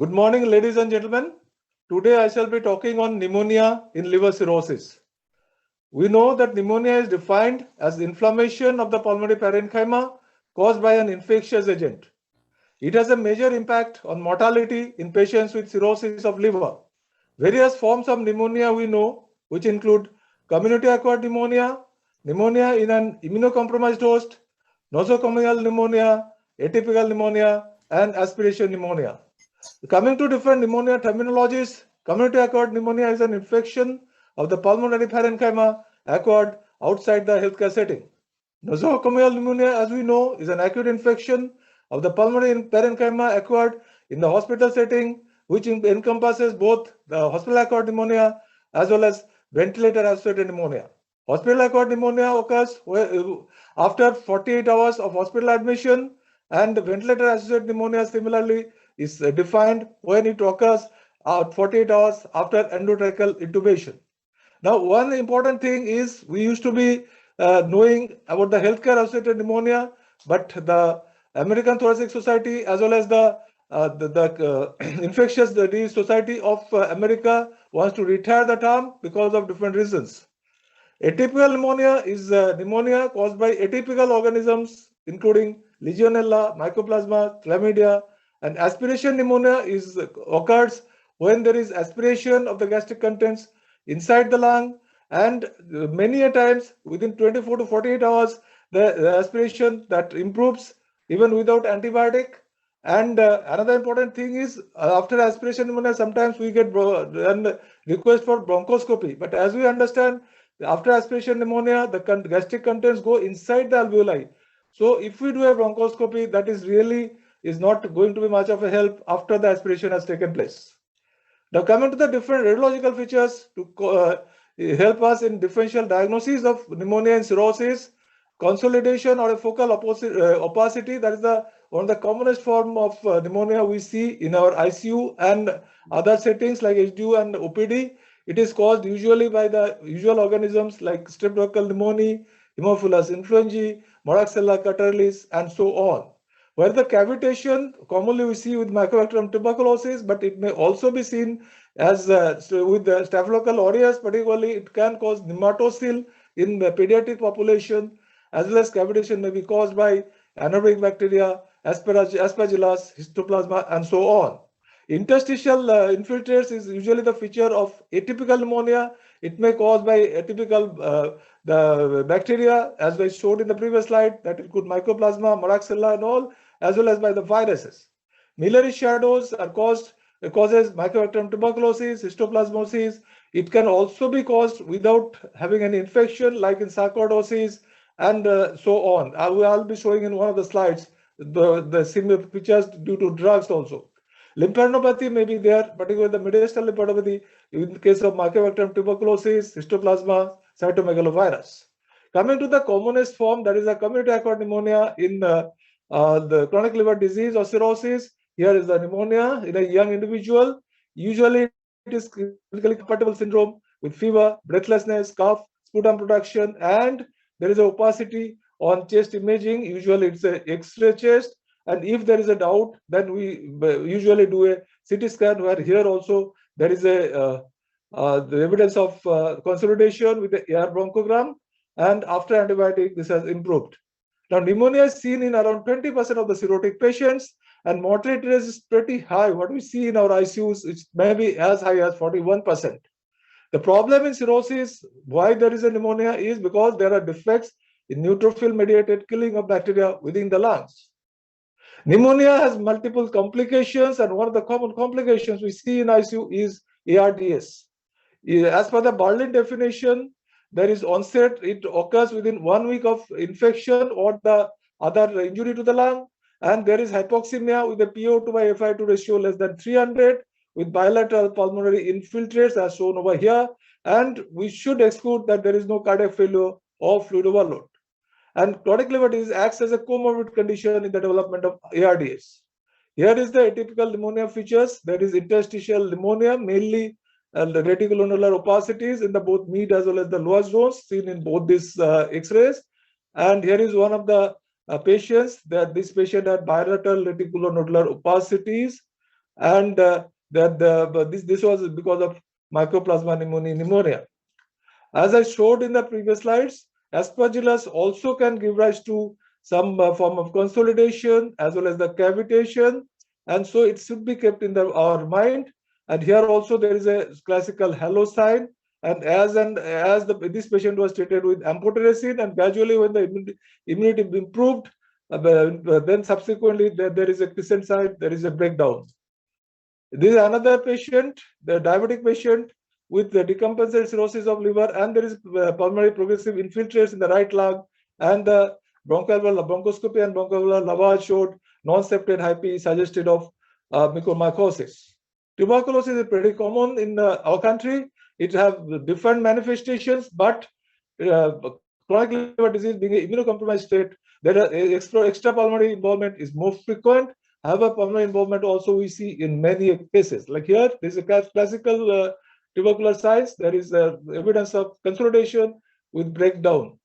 Good morning, ladies and gentlemen. Today I shall be talking on pneumonia in liver cirrhosis. We know that pneumonia is defined as inflammation of the pulmonary parenchyma caused by an infectious agent. It has a major impact on mortality in patients with cirrhosis of liver. Various forms of pneumonia we know, which include community-acquired pneumonia, pneumonia in an immunocompromised host, nosocomial pneumonia, atypical pneumonia, and aspiration pneumonia. Coming to different pneumonia terminologies, community-acquired pneumonia is an infection of the pulmonary parenchyma acquired outside the healthcare setting. Nosocomial pneumonia, as we know, is an acute infection of the pulmonary parenchyma acquired in the hospital setting, which encompasses both the hospital-acquired pneumonia as well as ventilator-associated pneumonia. Hospital-acquired pneumonia occurs after 48 hours of hospital admission, and ventilator-associated pneumonia similarly is defined when it occurs 48 hours after endotracheal intubation. Now, one important thing is we used to be knowing about the healthcare-associated pneumonia, but the American Thoracic Society as well as the Infectious Disease Society of America wants to retire the term because of different reasons. Atypical pneumonia is pneumonia caused by atypical organisms, including Legionella, Mycoplasma, Chlamydia, and aspiration pneumonia occurs when there is aspiration of the gastric contents inside the lung, and many a times within 24 to 48 hours, the aspiration that improves even without antibiotic. And another important thing is after aspiration pneumonia, sometimes we get request for bronchoscopy. But as we understand, after aspiration pneumonia, the gastric contents go inside the alveoli. So if we do a bronchoscopy, that is not going to be much of a help after the aspiration has taken place. Now, coming to the different radiological features to help us in differential diagnosis of pneumonia and cirrhosis, consolidation or a focal opacity, that is one of the commonest form of pneumonia we see in our ICU and other settings like HDU and OPD. It is caused usually by the usual organisms like streptococcal pneumonia, Haemophilus influenzae, Moraxella catarrhalis, and so on. Where the cavitation commonly we see with Mycobacterium tuberculosis, but it may also be seen as with the Staphylococcus aureus, particularly it can cause nematocele in the pediatric population, as well as cavitation may be caused by anaerobic bacteria, aspergillus, histoplasma, and so on. Interstitial infiltrates is usually the feature of atypical pneumonia. It may cause by atypical the bacteria, as I showed in the previous slide, that include Mycoplasma, Moraxella, and all, as well as by the viruses. Miliary shadows are causes Mycobacterium tuberculosis, histoplasmosis. It can also be caused without having any infection, like in sarcoidosis, and so on. I'll be showing in one of the slides the similar features due to drugs also. Lymphadenopathy may be there, particularly the mediastinal lymphadenopathy in the case of Mycobacterium tuberculosis, histoplasma, cytomegalovirus. Coming to the commonest form, that is a community-acquired pneumonia in the chronic liver disease or cirrhosis. Here is the pneumonia in a young individual. Usually it is clinically compatible syndrome with fever, breathlessness, cough, sputum production, and there is an opacity on chest imaging. Usually it's an X-ray chest. And if there is a doubt, then we usually do a CT scan, where here also there is the evidence of consolidation with the air bronchogram, and after antibiotic this has improved. Now, pneumonia is seen in around 20% of the cirrhotic patients, and mortality rate is pretty high. What we see in our ICUs, it may be as high as 41%. The problem in cirrhosis, why there is a pneumonia, is because there are defects in neutrophil-mediated killing of bacteria within the lungs. Pneumonia has multiple complications, and one of the common complications we see in ICU is ARDS. As per the Berlin definition, there is onset, it occurs within 1 week of infection or the other injury to the lung, and there is hypoxemia with a PO2 by FiO2 ratio less than 300 with bilateral pulmonary infiltrates as shown over here, and we should exclude that there is no cardiac failure or fluid overload. And chronic liver disease acts as a comorbid condition in the development of ARDS. Here is the atypical pneumonia features. There is interstitial pneumonia, mainly the reticulonuclear opacities in the both mid as well as the lower zones seen in both these X-rays. And here is one of the patients that this patient had bilateral reticulonuclear opacities and this was because of Mycoplasma pneumonia. As I showed in the previous slides, Aspergillus also can give rise to some form of consolidation as well as the cavitation, and so it should be kept in our mind. And here also there is a classical halo sign, and as this patient was treated with amphotericin, and gradually when the immunity improved, then subsequently there is a crescent sign, there is a breakdown. This is another patient, the diabetic patient with the decompensated cirrhosis of liver, and there is pulmonary progressive infiltrates in the right lung, and the bronchoalveolar bronchoscopy and bronchoalveolar lavage showed non-septate hype suggested of mucormycosis. Tuberculosis is pretty common in our country. It has different manifestations, but chronic liver disease being an immunocompromised state, there extra pulmonary involvement is more frequent. However, pulmonary involvement also we see in many cases. Like here, there is a classical tubercular signs. There is evidence of consolidation with breakdown.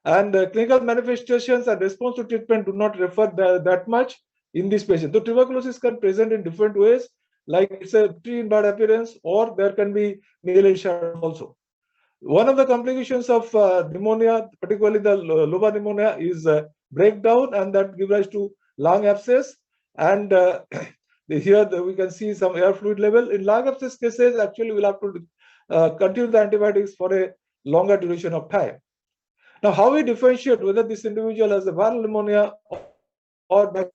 And clinical manifestations and response to treatment do not refer that much in this patient. The tuberculosis can present in different ways, like it's a tree-in-bud appearance, or there can be nail shadows also. One of the complications of pneumonia, particularly the lobar pneumonia, is breakdown, and that gives rise to lung abscess. And here we can see some air fluid level. In lung abscess cases, actually we'll have to continue the antibiotics for a longer duration of time. Now, how we differentiate whether this individual has a viral pneumonia or bacterial?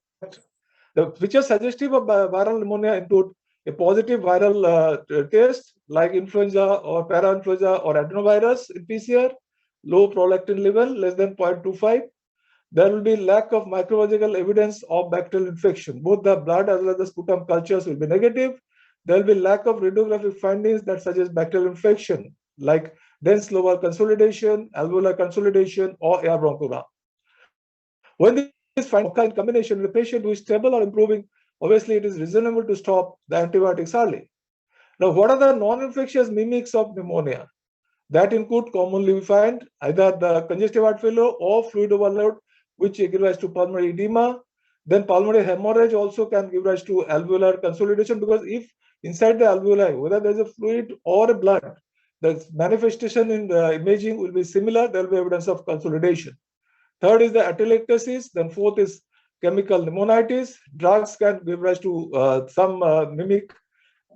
The features suggestive of viral pneumonia include a positive viral test like influenza or parainfluenza or adenovirus in PCR, low prolactin level less than 0.25. There will be lack of microbiological evidence of bacterial infection. Both the blood as well as the sputum cultures will be negative. There will be lack of radiographic findings that suggest bacterial infection, like dense lobar consolidation, alveolar consolidation, or air bronchogram. When these findings occur in combination with a patient who is stable or improving, obviously it is reasonable to stop the antibiotics early. Now, what are the non-infectious mimics of pneumonia? That include commonly we find either the congestive heart failure or fluid overload, which give rise to pulmonary edema. Then pulmonary hemorrhage also can give rise to alveolar consolidation, because if inside the alveoli, whether there is a fluid or a blood, the manifestation in the imaging will be similar. There will be evidence of consolidation. Third is the atelectasis. Then fourth is chemical pneumonitis. Drugs can give rise to some mimic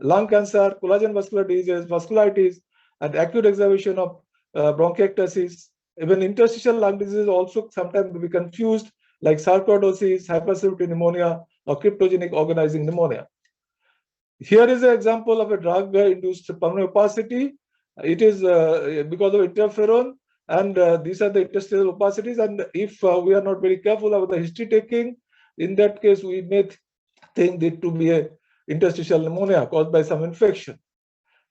lung cancer, collagen vascular disease, vasculitis, and acute exacerbation of bronchiectasis. Even interstitial lung disease also sometimes be confused, like sarcoidosis, hypersensitivity pneumonia, or cryptogenic organizing pneumonia. Here is an example of a drug-induced pulmonary opacity. It is because of interferon, and these are the interstitial opacities. And if we are not very careful about the history taking, in that case, we may think it to be a interstitial pneumonia caused by some infection.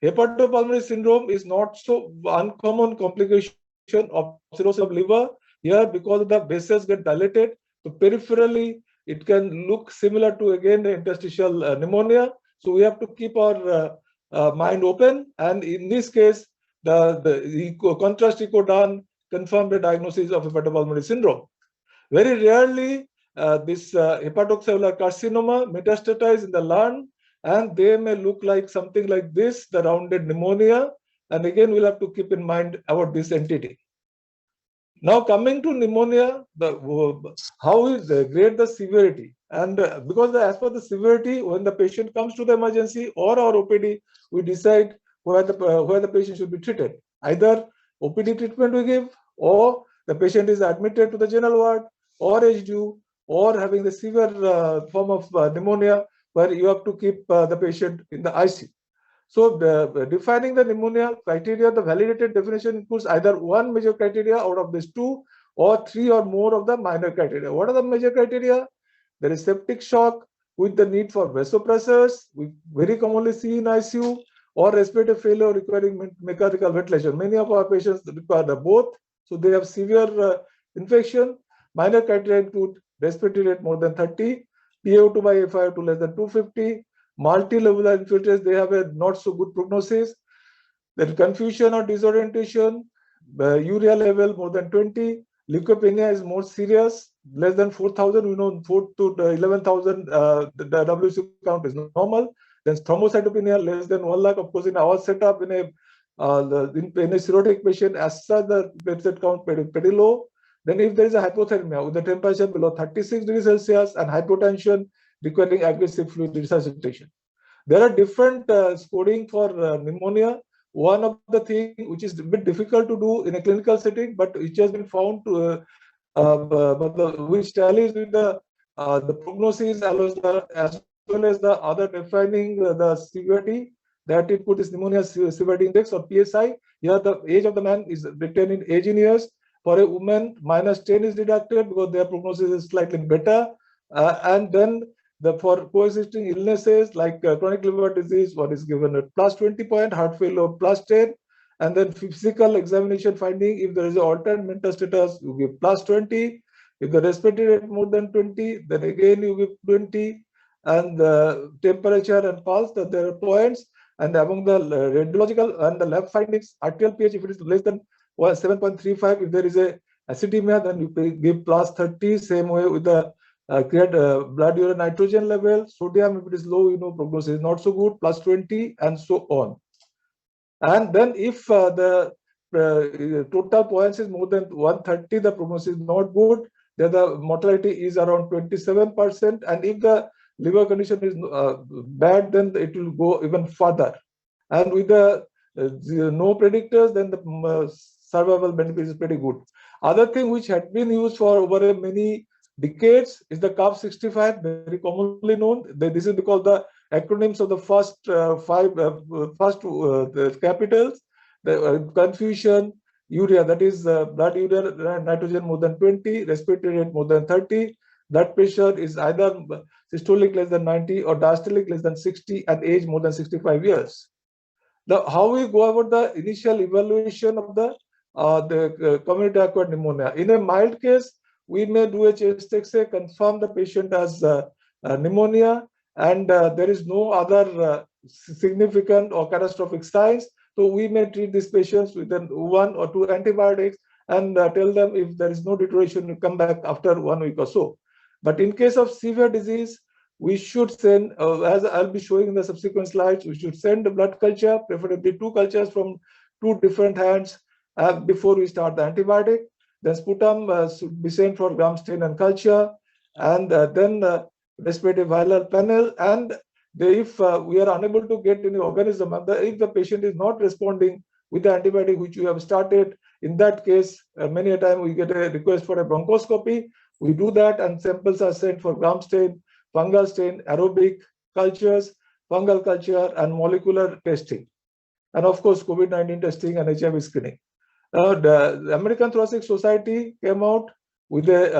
Hepatopulmonary syndrome is not so uncommon complication of cirrhosis of liver. Here, because the vessels get dilated, so peripherally it can look similar to again the interstitial pneumonia. So we have to keep our mind open, and in this case, the contrast echo done confirmed the diagnosis of hepatopulmonary syndrome. Very rarely, this hepatocellular carcinoma metastasize in the lung, and they may look like something like this, the rounded pneumonia. And again, we'll have to keep in mind about this entity. Now, coming to pneumonia, how we grade the severity, and because as per the severity, when the patient comes to the emergency or our OPD, we decide where the patient should be treated. Either OPD treatment we give, or the patient is admitted to the general ward, or HDU, or having the severe form of pneumonia, where you have to keep the patient in the ICU. So defining the pneumonia criteria, the validated definition includes either one major criteria out of these two, or three or more of the minor criteria. What are the major criteria? There is septic shock with the need for vasopressors, we very commonly see in ICU, or respiratory failure requiring mechanical ventilation. Many of our patients require both, so they have severe infection. Minor criteria include respiratory rate more than 30, PaO2 by FiO2 less than 250, multilobular infiltrates, they have a not so good prognosis. Then confusion or disorientation, urea level more than 20, leukopenia is more serious, less than 4,000, we know 4 to 11,000, the WC count is normal. Then thrombocytopenia less than 1 lakh. Of course, in our setup, in a cirrhotic patient, as such, the platelet count pretty low. Then if there is a hypothermia with the temperature below 36 degrees Celsius and hypotension requiring aggressive fluid resuscitation. There are different scoring for pneumonia. One of the things which is a bit difficult to do in a clinical setting, but which has been found to which tallies with the prognosis as well as the other defining the severity, that it put is pneumonia severity index or PSI. Here the age of the man is written in age in years. For a woman, -10 is deducted because their prognosis is slightly better. And then for coexisting illnesses like chronic liver disease, what is given at +20 point, heart failure +10, and then physical examination finding, if there is an alternate mental status, you give +20. If the respiratory rate more than 20, then again you give 20, and the temperature and pulse, that there are points. And among the radiological and the lab findings, arterial pH, if it is less than 7.35, if there is a acidemia, then you give +30. Same way with the create blood urine nitrogen level. Sodium, if it is low, prognosis is not so good, +20, and so on. And then if the total points is more than 130, the prognosis is not good. Then the mortality is around 27%. And if the liver condition is bad, then it will go even further. And with the no predictors, then the survival benefit is pretty good. Other thing which had been used for over many decades is the CUP65, very commonly known. This is because the acronyms of the first the capitals, the confusion, urea, that is blood urea nitrogen more than 20, respiratory rate more than 30, blood pressure is either systolic less than 90 or diastolic less than 60, and age more than 65 years. Now, how we go about the initial evaluation of the community acquired pneumonia? In a mild case, we may do a chest X-ray, confirm the patient as pneumonia, and there is no other significant or catastrophic signs. So we may treat these patients with 1 or 2 antibiotics and tell them if there is no deterioration, you come back after 1 week or so. But in case of severe disease, we should send, as I'll be showing in the subsequent slides, we should send a blood culture, preferably 2 cultures from 2 different hands before we start the antibiotic. Then sputum should be sent for gram stain and culture, and then respiratory viral panel. And if we are unable to get any organism, and if the patient is not responding with the antibiotic which we have started, in that case, many a time we get a request for a bronchoscopy. We do that, and samples are sent for gram stain, fungal stain, aerobic cultures, fungal culture, and molecular testing. And of course, COVID-19 testing and HIV screening. The American Thoracic Society came out with their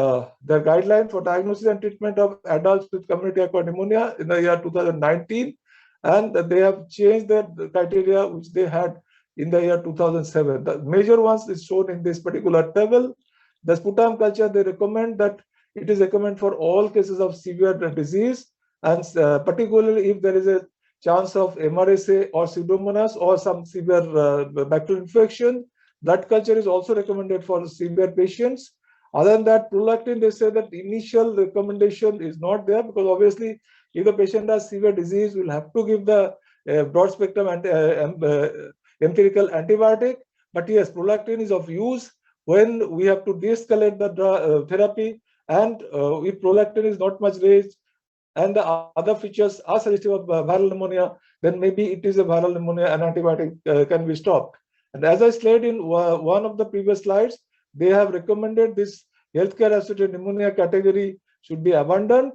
guideline for diagnosis and treatment of adults with community acquired pneumonia in the year 2019, and they have changed the criteria which they had in the year 2007. The major ones is shown in this particular table. The sputum culture, they recommend that it is recommended for all cases of severe disease, and particularly if there is a chance of MRSA or Pseudomonas or some severe bacterial infection. Blood culture is also recommended for severe patients. Other than that, prolactin, they say that the initial recommendation is not there, because obviously if the patient has severe disease, we'll have to give the broad spectrum empirical antibiotic. But yes, prolactin is of use when we have to de-escalate the therapy, and if prolactin is not much raised and the other features are suggestive of viral pneumonia, then maybe it is a viral pneumonia and antibiotic can be stopped. And as I said in one of the previous slides, they have recommended this healthcare associated pneumonia category should be abandoned.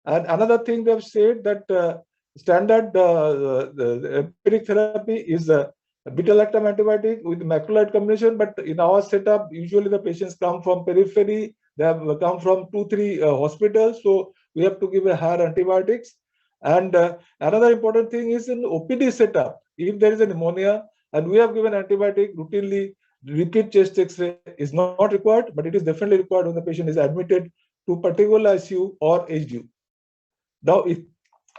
And another thing they have said that standard empiric therapy is beta-lactam antibiotic with macrolide combination. But in our setup, usually the patients come from periphery, they have come from 2-3 hospitals, so we have to give a higher antibiotics. And another important thing is in OPD setup, if there is a pneumonia and we have given antibiotic routinely, repeat chest X-ray is not required, but it is definitely required when the patient is admitted to particular ICU or HDU. Now, if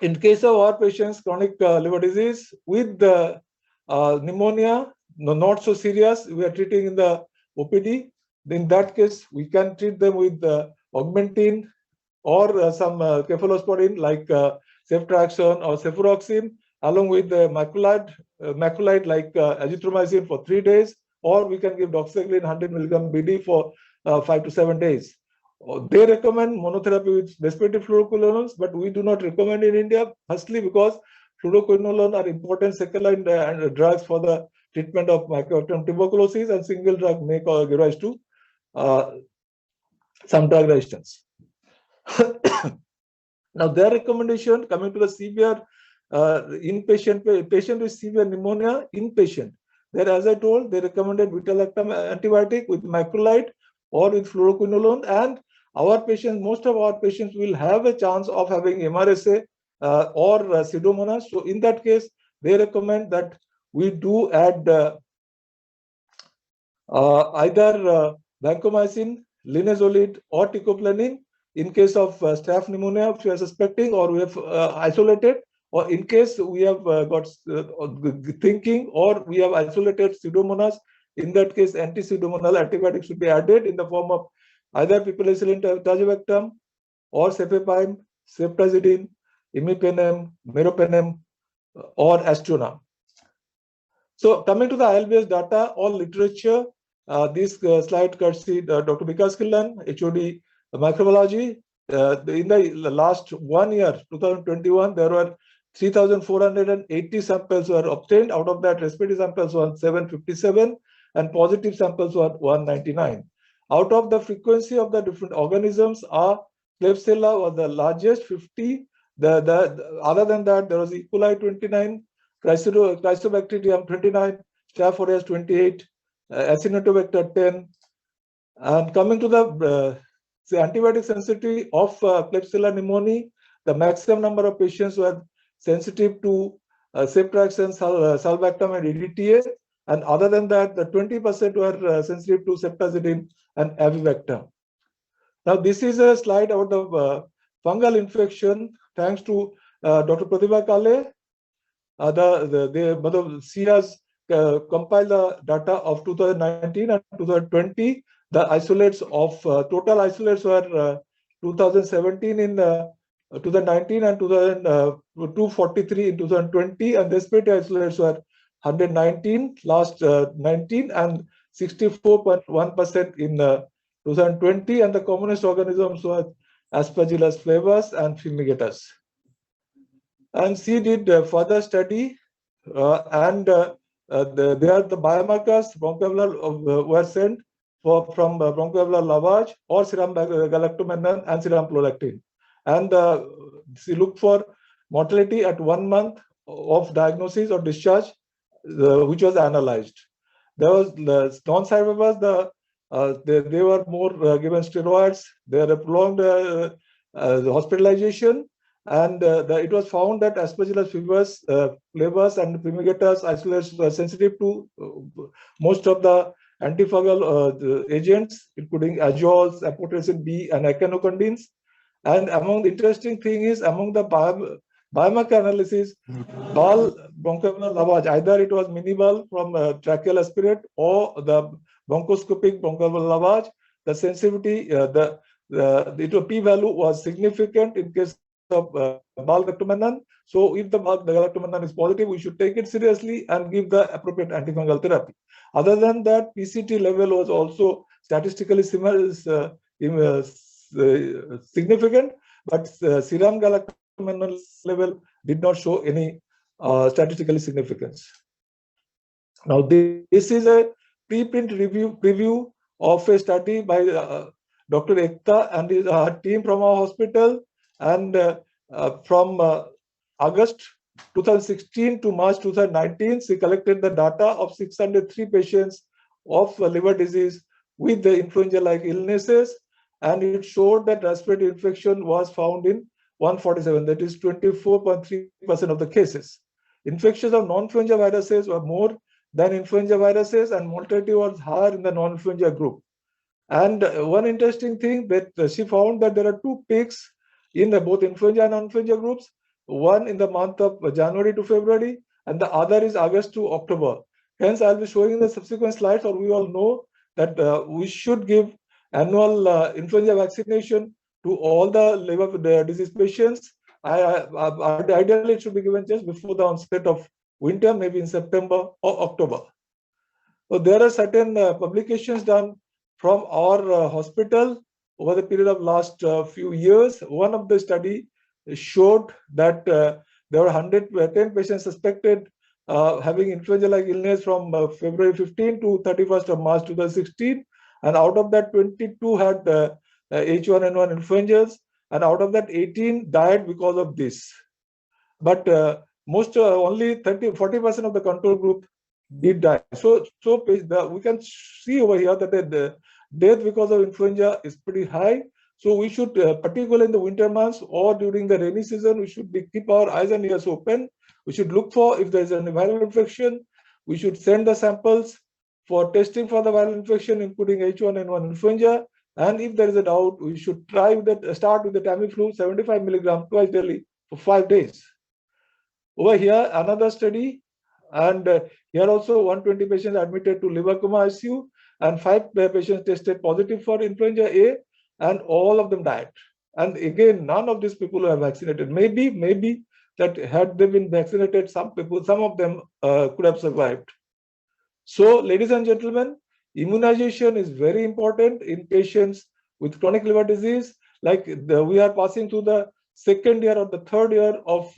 in case of our patients, chronic liver disease with the pneumonia, not so serious, we are treating in the OPD. In that case, we can treat them with augmentin, or some cephalosporin like ceftriaxone or cefuroxime, along with the macrolide like azithromycin for 3 days, or we can give doxycycline 100 milligram BD for 5 to 7 days. They recommend monotherapy with respiratory fluoroquinolones, but we do not recommend in India, firstly because fluoroquinolone are important second-line drugs for the treatment of mycobacterium tuberculosis, and single drug may give rise to some drug resistance. Now, their recommendation coming to the severe inpatient patient with severe pneumonia inpatient. There, as I told, they recommended beta-lactam antibiotic with macrolide or with fluoroquinolone, and our patients, most of our patients will have a chance of having MRSA or Pseudomonas. So, in that case, they recommend that we do add either vancomycin, linezolid, or teicoplanin in case of staph pneumonia, which we are suspecting or we have isolated, or in case we have got thinking or we have isolated Pseudomonas. In that case, anti-pseudomonal antibiotics should be added in the form of either piperacillin tazobactam or cefepime, ceftazidime, imipenem, meropenem, or astronam. So, coming to the IL-based data or literature, this slide courtesy Dr. Vikas Killan, HOD microbiology. In the last 1 year, 2021, there were 3,480 samples were obtained. Out of that, respiratory samples were 757 and positive samples were 199. Out of the frequency of the different organisms, Klebsiella was the largest, 50. Other than that, there was E. coli 29, Chrysobacterium 29, Staph aureus 28, Acinetobacter 10. And coming to the antibiotic sensitivity of Klebsiella pneumoniae, the maximum number of patients were sensitive to ceftriaxone, sulbactam, and EDTA. And other than that, the 20% were sensitive to ceftazidime and avibactam. Now, this is a slide out of fungal infection. Thanks to Dr. Pratibha Kale, she has compiled the data of 2019 and 2020. The isolates of total isolates were 2017 in 2019 and 243 in 2020, and respiratory isolates were 119 last 19 and 64.1% in 2020, and the commonest organisms were Aspergillus flavus and fumigatus. And she did further study, and there the biomarkers bronchoalveolar were sent from bronchoalveolar lavage or serum galactomannan and serum prolactin. And she looked for mortality at 1 month of diagnosis or discharge, which was analyzed. There was non-survivors, they were more given steroids, there were prolonged hospitalization, and it was found that Aspergillus flavus and fumigatus isolates were sensitive to most of the antifungal agents, including azoles, amphotericin B, and echinocandins. And among the interesting thing is, among the biomarker analysis, ball bronchoalveolar lavage, either it was mini-ball from tracheal aspirate or the bronchoscopic bronchoalveolar lavage, the sensitivity, the p-value was significant in case of ball galactomannan. So if the ball galactomannan is positive, we should take it seriously and give the appropriate antifungal therapy. Other than that, PCT level was also statistically significant, but serum galactomannan level did not show any statistical significance. Now, this is a preprint preview of a study by Dr. Ekta and his team from our hospital, and from August 2016 to March 2019, she collected the data of 603 patients of liver disease with the influenza-like illnesses, and it showed that respiratory infection was found in 147, that is 24.3% of the cases. Infections of non-influenza viruses were more than influenza viruses, and mortality was higher in the non-influenza group. And one interesting thing that she found that there are 2 peaks in both influenza and non-influenza groups, one in the month of January to February, and the other is August to October. Hence, I'll be showing in the subsequent slides, or we all know that we should give annual influenza vaccination to all the liver disease patients. Ideally, it should be given just before the onset of winter, maybe in September or October. So there are certain publications done from our hospital over the period of last few years. One of the study showed that there were 110 patients suspected having influenza-like illness from February 15 to 31st of March 2016, and out of that 22 had H1N1 influenzas, and out of that 18 died because of this. But only 40% of the control group did die. So we can see over here that the death because of influenza is pretty high. So we should, particularly in the winter months or during the rainy season, we should keep our eyes and ears open. We should look for if there is an viral infection. We should send the samples for testing for the viral infection, including H1N1 influenza. And if there is a doubt, we should start with the Tamiflu 75 milligram twice daily for 5 days. Over here, another study, and here also 120 patients admitted to liver coma ICU, and 5 patients tested positive for influenza A, and all of them died. And again, none of these people were vaccinated. Maybe that had they been vaccinated, some of them could have survived. So, ladies and gentlemen, immunization is very important in patients with chronic liver disease. Like we are passing through the second year or the third year of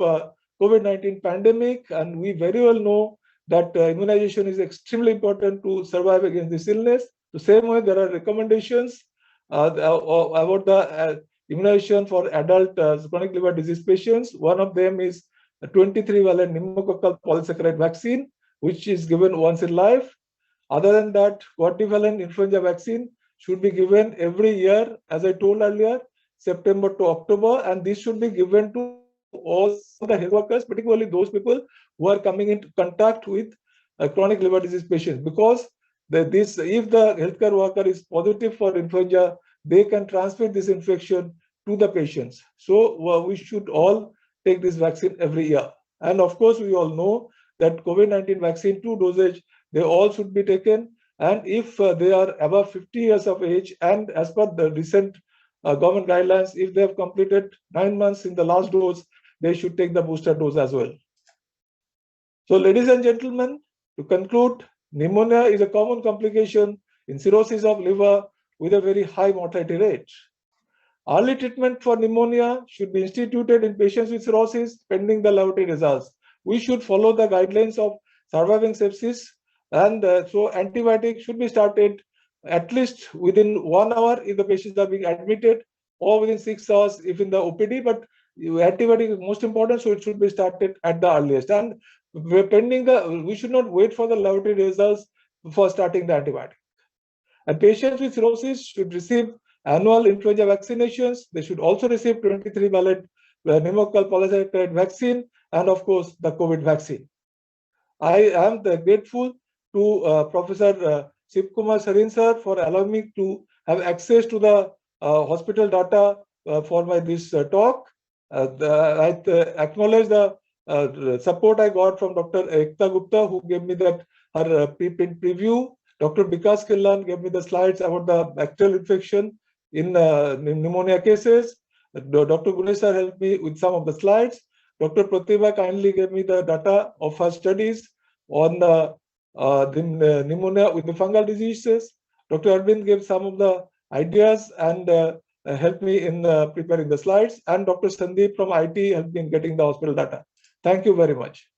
COVID-19 pandemic, and we very well know that immunization is extremely important to survive against this illness. The same way, there are recommendations about the immunization for adult chronic liver disease patients. One of them is a 23-valent pneumococcal polysaccharide vaccine, which is given once in life. Other than that, quadrivalent influenza vaccine should be given every year, as I told earlier, September to October, and this should be given to all the health workers, particularly those people who are coming into contact with chronic liver disease patients, because if the healthcare worker is positive for influenza, they can transmit this infection to the patients. So we should all take this vaccine every year. And of course, we all know that COVID-19 vaccine 2 dosage, they all should be taken. And if they are above 50 years of age, and as per the recent government guidelines, if they have completed 9 months in the last dose, they should take the booster dose as well. So, ladies and gentlemen, to conclude, pneumonia is a common complication in cirrhosis of liver with a very high mortality rate. Early treatment for pneumonia should be instituted in patients with cirrhosis pending the laboratory results. We should follow the guidelines of surviving sepsis, and so antibiotic should be started at least within 1 hour if the patients are being admitted, or within 6 hours if in the OPD. But antibiotic is most important, so it should be started at the earliest. And we should not wait for the laboratory results before starting the antibiotic. And patients with cirrhosis should receive annual influenza vaccinations. They should also receive 23-valent pneumococcal polysaccharide vaccine, and of course the COVID vaccine. I am grateful to Professor Shiv Kumar Sarin sir for allowing me to have access to the hospital data for this talk. I acknowledge the support I got from Dr. Ekta Gupta, who gave me that her preprint preview. Dr. Vikas Killan gave me the slides about the bacterial infection in pneumonia cases. Dr. Gunesh sir helped me with some of the slides. Dr. Pratibha kindly gave me the data of her studies on the pneumonia with the fungal diseases. Dr. Arvind gave some of the ideas and helped me in preparing the slides. And Dr. Sandeep from IT helped me in getting the hospital data. Thank you very much.